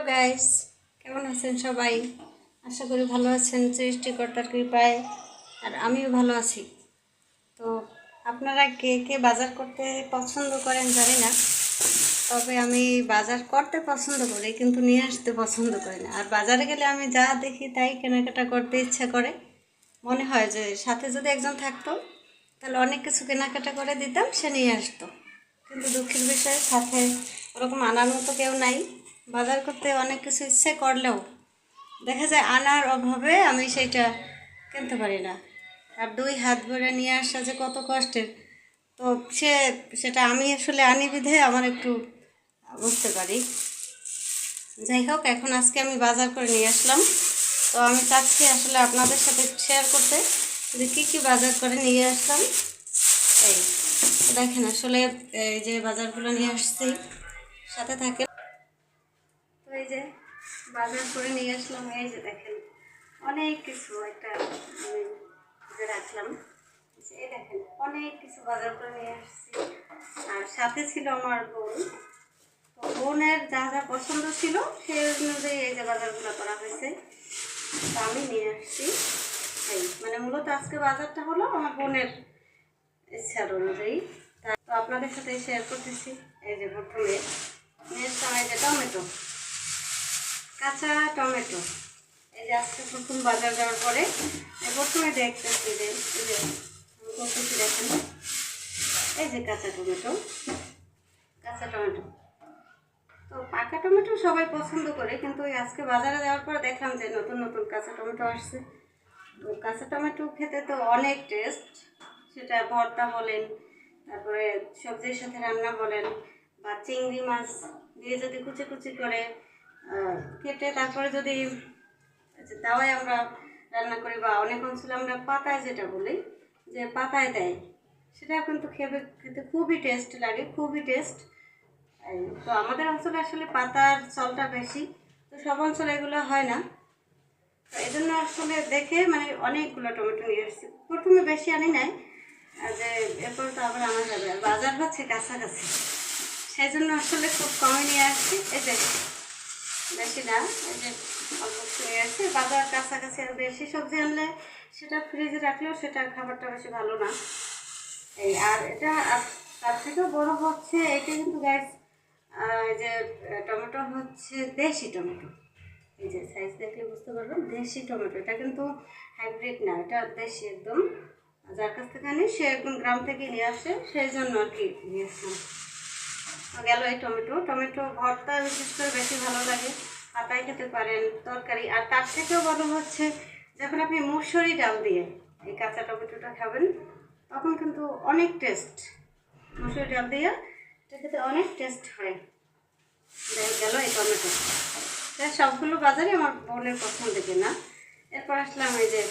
Guys, কেমন আছেন সবাই? আশা করি ভালো আছেন সৃষ্টিকর্তার কৃপায়। আর আমিও ভালো আছি। তো আপনারা কে কে বাজার করতে পছন্দ করেন জানি না, তবে আমি বাজার করতে পছন্দ করি, কিন্তু নিয়ে আসতে পছন্দ করি না। আর বাজারে গেলে আমি যা দেখি তাই কেনাকাটা করতে ইচ্ছা করে। মনে হয় যে সাথে যদি একজন থাকতো তাহলে অনেক কিছু কেনাকাটা করে দিতাম, সে নিয়ে আসতো। কিন্তু দুঃখের বিষয়, সাথে ওরকম আনার মতো কেউ নাই। বাজার করতে অনেক কিছু ইচ্ছে করলেও দেখা যায় আনার অভাবে আমি সেইটা কিনতে পারি না। আর দুই হাত ভরে নিয়ে আসা যে কত কষ্টের, তো সেটা আমি আসলে আনি বিধে আমার একটু বুঝতে পারি। যাই হোক, এখন আজকে আমি বাজার করে নিয়ে আসলাম। তো আমি চাচ্ছি আসলে আপনাদের সাথে শেয়ার করতে যে কী কী বাজার করে নিয়ে আসলাম। এই দেখেন, আসলে এই যে বাজারগুলো নিয়ে আসছি, সাথে থাকে। তো এই যে বাজার করে নিয়ে আসলাম, এই যে দেখেন অনেক কিছু একটা আমি যে রাখলাম। এই দেখেন অনেক কিছু বাজার করে নিয়ে আসছি। আর সাথে ছিল আমার বোন। তো বোনের যা যা পছন্দ ছিল সেই অনুযায়ী এই যে বাজারগুলো করা হয়েছে। তো আমি নিয়ে আসছি। এই মানে মূলত আজকে বাজারটা হলো আমার বোনের ইচ্ছার অনুযায়ী। তো আপনাদের সাথে শেয়ার করতেছি। এই যে প্রথমে নিয়ে আসলাম এই যে টমেটো, কাঁচা টমেটো। এই যে আজকে প্রথম বাজার যাওয়ার পরে প্রথমে দেখতেছি যে এই যে করতেছি, দেখেন এই যে কাঁচা টমেটো। তো পাকা টমেটো সবাই পছন্দ করে, কিন্তু ওই আজকে বাজারে যাওয়ার পরে দেখলাম যে নতুন নতুন কাঁচা টমেটো আসছে। তো কাঁচা টমেটো খেতে তো অনেক টেস্ট, সেটা ভর্তা বলেন, তারপরে সবজির সাথে রান্না বলেন, বা চিংড়ি মাছ দিয়ে যদি কুচি কুচি করে কেটে তারপরে যদি তাওয়ায় আমরা রান্না করি, বা অনেক অঞ্চলে আমরা পাতায় যেটা বলি যে পাতায় দেয়, সেটা কিন্তু খেতে খুবই টেস্ট লাগে, খুবই টেস্ট। তো আমাদের অঞ্চলে আসলে পাতার চলটা বেশি, তো সব অঞ্চলে এগুলো হয় না। তো এই জন্য আসলে দেখে মানে অনেকগুলো টমেটো নিয়ে আসছি। প্রথমে বেশি আনি নাই, যে এরপর তো আবার আনা যাবে, আর বাজার হচ্ছে কাছাকাছি, সেই জন্য আসলে খুব কমই নিয়ে আসছি। এই যে বেশি না, এই যে অল্প নিয়ে আসছি। বাজার কাছাকাছি, আর বেশি সবজি আনলে সেটা ফ্রিজে রাখলেও সেটা খাবারটা বেশি ভালো না। এই আর এটা তার থেকেও বড় হচ্ছে, এটা কিন্তু গ্যাস যে টমেটো হচ্ছে দেশি টমেটো। এই যে সাইজ দেখলে বুঝতে পারবেন, দেশি টমেটো। এটা কিন্তু হাইব্রিড না, এটা দেশি একদম। যার কাছ থেকে আনি সে একদম গ্রাম থেকে নিয়ে আসে, সেই জন্য আর কি নিয়ে আসলাম। গেল এই টমেটো ভর্তা বিশেষ করে বেশি ভালো লাগে, পাতায় খেতে পারেন, তরকারি। আর তার থেকেও বড় হচ্ছে যখন আপনি মুসুরি ডাল দিয়ে এই কাঁচা টমেটোটা খাবেন, তখন কিন্তু অনেক টেস্ট। মুসুরি ডাল দিয়ে এটা খেতে অনেক টেস্ট হয়। গেল এই টমেটো। সবগুলো বাজারে আমার বোনের পছন্দ কিনা। এরপর আসলাম এই যে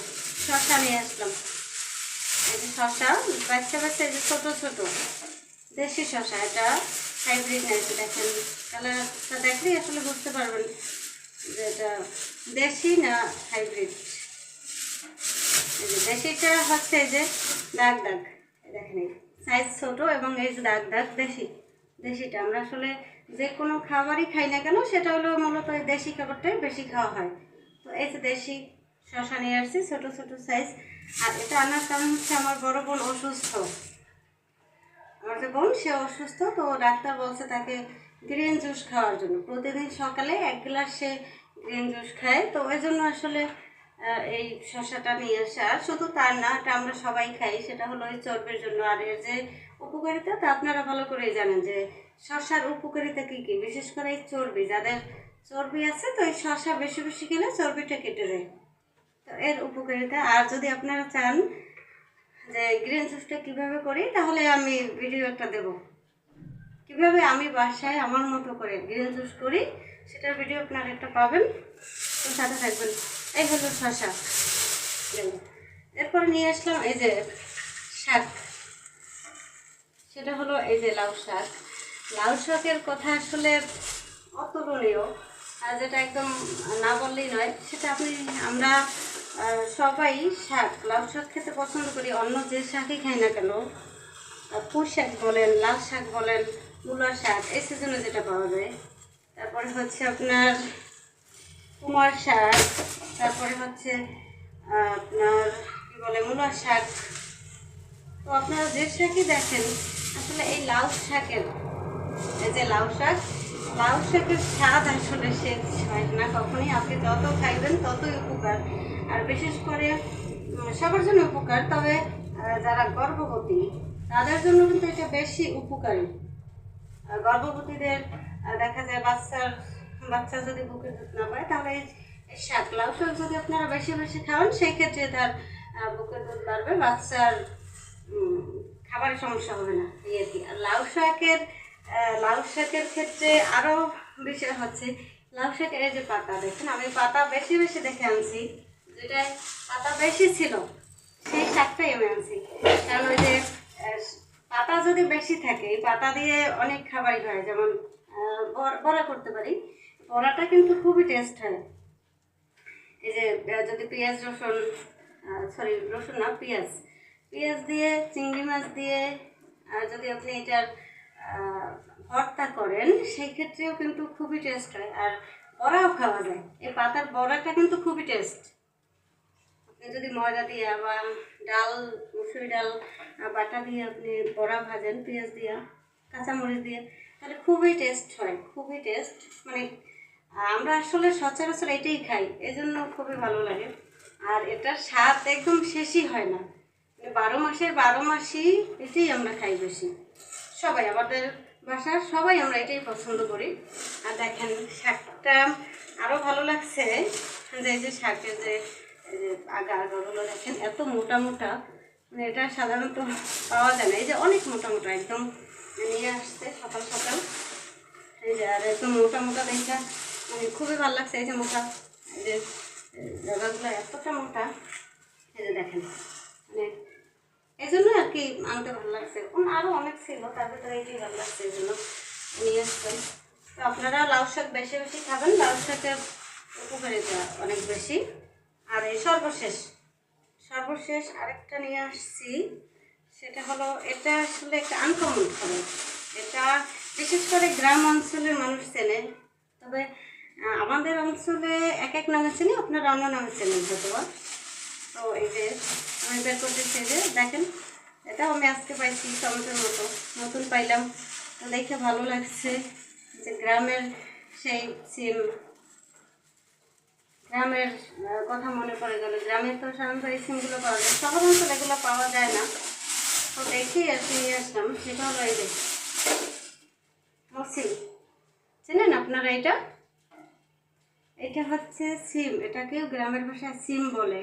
শসা নিয়ে আসলাম। এই যে শসা বাচ্চা এই যে ছোটো ছোটো দেশি শসা, এটা হাইব্রিড না। দেখেন কালারটা দেখলেই আসলে বুঝতে পারবেন যে এটা দেশি না হাইব্রিড। এই যে দেশিটা হচ্ছে এই যে দাগ দাগ, দেখেন এই সাইজ ছোটো, এবং এই যে দাগ দাগ দেশিটা। আমরা আসলে যে কোনো খাবারই খাই না কেন, সেটা হলো মূলত এই দেশি খাবারটাই বেশি খাওয়া হয়। তো এই যে দেশি শসা নিয়ে আসছি, ছোটো ছোটো সাইজ। আর এটা আনার কারণ হচ্ছে আমার বড় বোন অসুস্থ। আমার যে বোন সে অসুস্থ, তো ডাক্তার বলছে তাকে গ্রিন জুস খাওয়ার জন্য। প্রতিদিন সকালে 1 গ্লাস সে গ্রিন জুস খায়। তো ওই জন্য আসলে এই শসাটা নিয়ে আসা। আর শুধু তার না, এটা আমরা সবাই খাই, সেটা হলো এই চর্বির জন্য। আর এর যে উপকারিতা তা আপনারা ভালো করেই জানেন যে শসার উপকারিতা কী কী। বিশেষ করে এই চর্বি, যাদের চর্বি আছে, তো এই শসা বেশি বেশি খেলে চর্বিটা কেটে যায়। তো এর উপকারিতা। আর যদি আপনারা চান যে গ্রিন জুসটা কীভাবে করি, তাহলে আমি ভিডিও একটা দেবো, কীভাবে আমি বাসায় আমার মতো করে গ্রিন জুস করি, সেটার ভিডিও আপনারা একটা পাবেন। তো সাথে থাকবেন। এই হলো শসা। এরপরে নিয়ে আসলাম এই যে শাক, সেটা হলো এই যে লাউ শাক। লাউ শাকের কথা আসলে অতুলনীয়, আর যেটা একদম না বললেই নয়, সেটা আমরা সবাই লাউ শাক খেতে পছন্দ করি। অন্য যে শাকই খাই না কেন, পুঁই শাক বলেন, লাল শাক বলেন, মূলা শাক, এই সিজনে যেটা পাওয়া যায়। তারপরে হচ্ছে আপনার কুমার শাক, তারপরে হচ্ছে আপনার কী বলে মূলা শাক। তো আপনারা যে শাকই দেখেন, আসলে এই লাউ শাকের, এই যে লাউ শাকের স্বাদ আসলে শেষ হয় না কখনই। আপনি যত খাইবেন ততই উপকার। আর বিশেষ করে সবার জন্য উপকার, তবে যারা গর্ভবতী তাদের জন্য কিন্তু এটা বেশি উপকারী। গর্ভবতীদের দেখা যায় বাচ্চা যদি বুকের দুধ না পায়, তাহলে এই শাক, লাউ শাক যদি আপনারা বেশি বেশি খাওয়ান, সেই ক্ষেত্রে তার বুকের দুধ বাড়বে, বাচ্চার খাবারের সমস্যা হবে না। এই আর কি। আর লাউ শাকের ক্ষেত্রে আরও বিষয় হচ্ছে, লাউ শাকের এই যে পাতা দেখেন, আমি পাতা বেশি বেশি দেখে আনছি, যেটা পাতা বেশি ছিল সেই শাকটাই আমি আনছি। কারণ ওই যে পাতা যদি বেশি থাকে, এই পাতা দিয়ে অনেক খাবারই হয়, যেমন বড়া করতে পারি। বড়াটা কিন্তু খুবই টেস্ট হয়। এই যে যদি পেঁয়াজ রসুন, রসুন না, পেঁয়াজ দিয়ে, চিংড়ি মাছ দিয়ে যদি আপনি এটার ভর্তা করেন, সেই ক্ষেত্রেও কিন্তু খুবই টেস্ট হয়। আর বড়াও খাওয়া যায়, এই পাতার বড়াটা কিন্তু খুবই টেস্ট। আপনি যদি ময়দা দিয়ে বা মুসুরি ডাল বাটা দিয়ে আপনি বড়া ভাজেন পেঁয়াজ দিয়ে, কাঁচামরিচ দিয়ে, তাহলে খুবই টেস্ট হয়, খুবই টেস্ট। মানে আমরা আসলে সচরাচর এটাই খাই, এই জন্য খুবই ভালো লাগে। আর এটার স্বাদ একদম শেষই হয় না, 12 মাসই এটাই আমরা খাই বেশি। সবাই, আমাদের বাসার সবাই আমরা এটাই পছন্দ করি। আর দেখেন শাকটা আরও ভালো লাগছে, যে এই যে শাকের যে আগাগুলো দেখেন এত মোটা মোটা, মানে এটা সাধারণত পাওয়া যায় না। এই যে অনেক মোটা মোটা একদম নিয়ে আসছে সকাল সকাল, এই যে আর একদম মোটা মোটা দেখা মানে খুবই ভালো লাগছে। এই যে মোটা, এই যে জায়গাগুলো এতটা মোটা, এই যে দেখেন, মানে এই জন্য আর কি আনতে ভালো লাগছে। আরও অনেক ছিল, তার ভিতরে এইটাই ভালো লাগছে, এই জন্য নিয়ে আসছেন। তো আপনারা লাউ শাক বেশি বেশি খাবেন, লাউ শাকের উপকারিতা অনেক বেশি। আর এই সর্বশেষ আরেকটা নিয়ে আসছি, সেটা হলো, এটা আসলে একটা আনকমন খাবার। এটা বিশেষ করে গ্রাম অঞ্চলের মানুষ চেনে, তবে আমাদের অঞ্চলে এক এক নামে চেনে, আপনারা অন্য নামে চেনেন হয়তো। তো এই যে আমি বের করতেছি, যে দেখেন, এটাও আমি আজকে পাইছি, টমেটোর মতো নতুন পাইলাম, তো দেখে ভালো লাগছে। যে গ্রামের সেই সিম, গ্রামের কথা মনে পড়ে গেল। গ্রামে তো সাধারণত এই সিমগুলো পাওয়া যায়, শহর অঞ্চলে এগুলো পাওয়া যায় না। তো দেখি আর কি নিয়ে আসলাম, সেটা হলো এই যে মৌসিম। চেনেন আপনারা এটা? এটা হচ্ছে সিম, এটাকেও গ্রামের ভাষায় সিম বলে।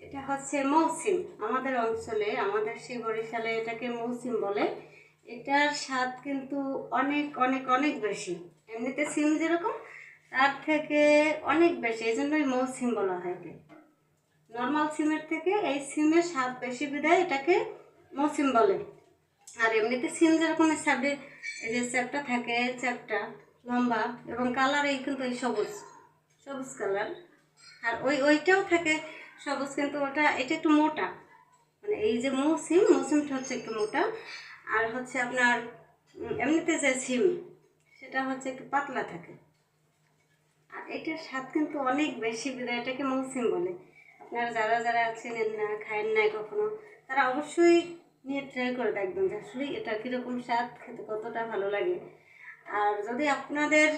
এটা হচ্ছে মৌসিম, আমাদের অঞ্চলে, আমাদের সেই বরিশালে এটাকে মৌসিম বলে। এটার স্বাদ কিন্তু অনেক অনেক অনেক বেশি, এমনিতে সিম যেরকম তার থেকে অনেক বেশি, এই জন্যই মৌসিম বলা হয়। নর্মাল সিমের থেকে এই সিমের স্বাদ বেশি বিধায় এটাকে মৌসিম বলে। আর এমনিতে সিম যেরকম স্বাদে, এই যে চ্যাপটা থাকে, চ্যাপটা লম্বা এবং কালার, এই কিন্তু এই সবুজ কালার। আর ওইটাও থাকে সবুজ, কিন্তু এটা একটু মোটা, মানে এই যে মৌসিমটা হচ্ছে একটু মোটা। আর হচ্ছে আপনার এমনিতে যে সিম, সেটা হচ্ছে একটু পাতলা থাকে। আর এটার স্বাদ কিন্তু অনেক বেশি বিধায় এটাকে মৌসিম বলে। আপনারা যারা চেনেন না, খায়েন নাই কখনো, তারা অবশ্যই নিয়ে ট্রাই করে দেখবেন যে আসলে এটা কীরকম স্বাদ, খেতে কতটা ভালো লাগে। আর যদি আপনাদের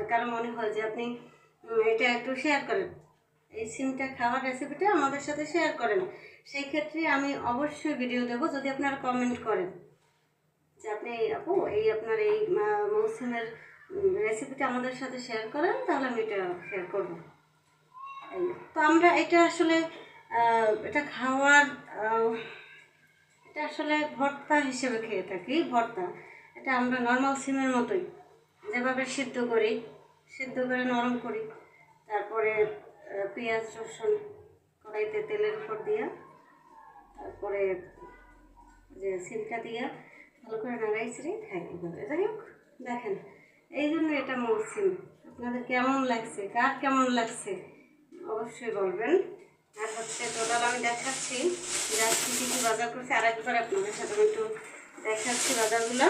কারো মনে হয় যে আপনি এটা একটু শেয়ার করেন, এই সিমটা খাওয়ার রেসিপিটা আমাদের সাথে শেয়ার করেন, সেই ক্ষেত্রে আমি অবশ্যই ভিডিও দেবো। যদি আপনারা কমেন্ট করেন যে আপনি আপু এই আপনার এই মৌসুমের রেসিপিটা আমাদের সাথে শেয়ার করেন, তাহলে আমি এটা শেয়ার করবো। তো আমরা এটা আসলে এটা খাওয়ার এটা আসলে ভর্তা হিসেবে খেয়ে থাকি। ভর্তা এটা আমরা নর্মাল সিমের মতোই যেভাবে সিদ্ধ করে নরম করি, তারপরে পেঁয়াজ রসুন কড়াইতে তেলের উপর দিয়ে, তারপরে যে সিমটা দিয়ে ভালো করে নাড়াই ছিঁড়ে খাই এইভাবে। যাই হোক, দেখেন, এই জন্য এটা মৌসিম। আপনাদের কেমন লাগছে, কার কেমন লাগছে অবশ্যই বলবেন। আর হচ্ছে টোটাল আমি দেখাচ্ছি যে আজকে কী কী বাজার করছি, আরেকবার আপনাদের সাথে আমি একটু দেখাচ্ছি বাজারগুলো।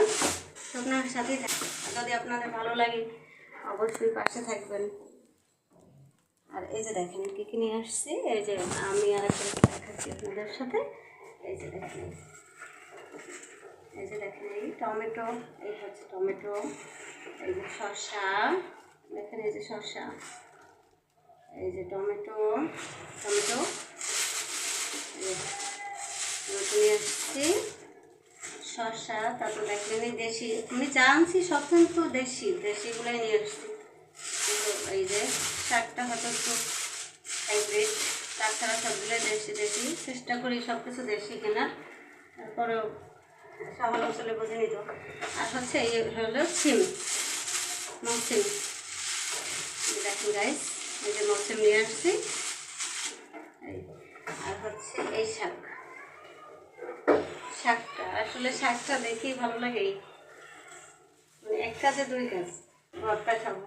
আপনার সাথেই, যদি আপনাদের ভালো লাগে অবশ্যই পাশে থাকবেন। আর এই যে দেখেন কী কী নিয়ে আসছি, এই যে আমি আর একটা দেখাচ্ছি আপনাদের সাথে। এই যে দেখেন, এই যে দেখেন এই টমেটো, এই হচ্ছে টমেটো, এই যে শসা, দেখেন এই যে শসা, এই যে টমেটো, টমেটো নিয়ে আসছি, শসা, তারপর দেখলেন এই দেশি, আমি যা আনছি সব কিন্তু দেশিগুলোই নিয়ে আসছি। কিন্তু এই যে শাকটা হয়তো একটু হাইব্রিড, তাছাড়া সবগুলোই দেশি চেষ্টা করি সব কিছু দেশি কেনার, তারপরেও শহর অঞ্চলে বুঝে নিত। আর হচ্ছে এই হলো সিম, মৌসিম, দেখেন গাইস, এই যে মৌসিম নিয়ে আসছি। আর হচ্ছে এই শাকটা আসলে শাকটা দেখেই ভালো লাগে, মানে এক কাজে দুই কাজ, ভর্তা খাবো।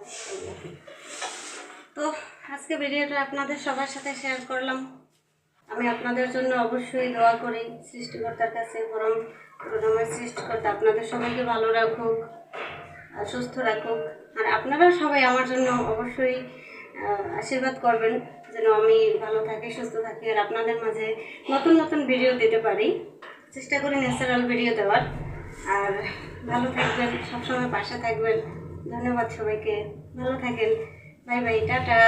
তো আজকে ভিডিওটা আপনাদের সবার সাথে শেয়ার করলাম। আমি আপনাদের জন্য অবশ্যই দোয়া করি সৃষ্টিকর্তার কাছে, বরং আমার সৃষ্টিকর্তা আপনাদের সবাইকে ভালো রাখুক আর সুস্থ রাখুক। আর আপনারা সবাই আমার জন্য অবশ্যই আশীর্বাদ করবেন যেন আমি ভালো থাকি, সুস্থ থাকি, আর আপনাদের মাঝে নতুন নতুন ভিডিও দিতে পারি। চেষ্টা করি ন্যাচারাল ভিডিও দেওয়ার। আর ভালো থাকবেন, সবসময় পাশে থাকবেন। ধন্যবাদ সবাইকে, ভালো থাকেন, বাই বাই, টাটা।